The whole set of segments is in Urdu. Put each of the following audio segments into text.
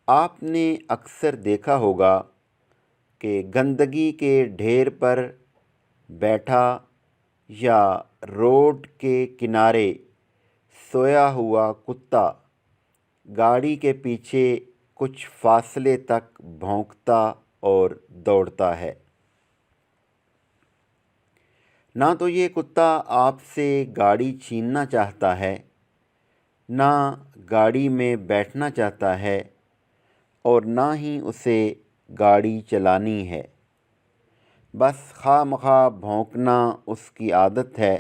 آپ نے اکثر دیکھا ہوگا کہ گندگی کے ڈھیر پر بیٹھا یا روڈ کے کنارے سویا ہوا کتا گاڑی کے پیچھے کچھ فاصلے تک بھونکتا اور دوڑتا ہے۔ نہ تو یہ کتا آپ سے گاڑی چھیننا چاہتا ہے، نہ گاڑی میں بیٹھنا چاہتا ہے، اور نہ ہی اسے گاڑی چلانی ہے، بس خواہ مخواہ بھونکنا اس کی عادت ہے۔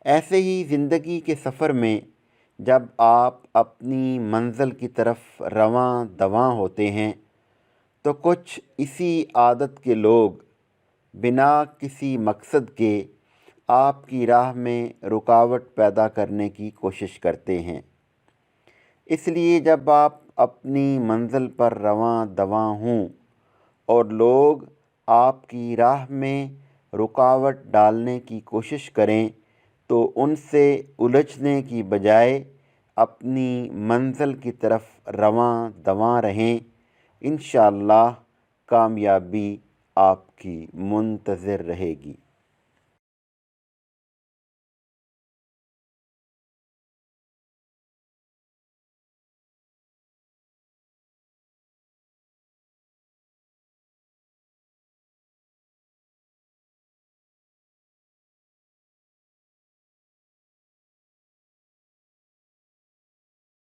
ایسے ہی زندگی کے سفر میں جب آپ اپنی منزل کی طرف رواں دواں ہوتے ہیں تو کچھ اسی عادت کے لوگ بنا کسی مقصد کے آپ کی راہ میں رکاوٹ پیدا کرنے کی کوشش کرتے ہیں۔ اس لیے جب آپ اپنی منزل پر رواں دواں ہوں اور لوگ آپ کی راہ میں رکاوٹ ڈالنے کی کوشش کریں تو ان سے الجھنے کی بجائے اپنی منزل کی طرف رواں دواں رہیں۔ انشاءاللہ کامیابی آپ کی منتظر رہے گی۔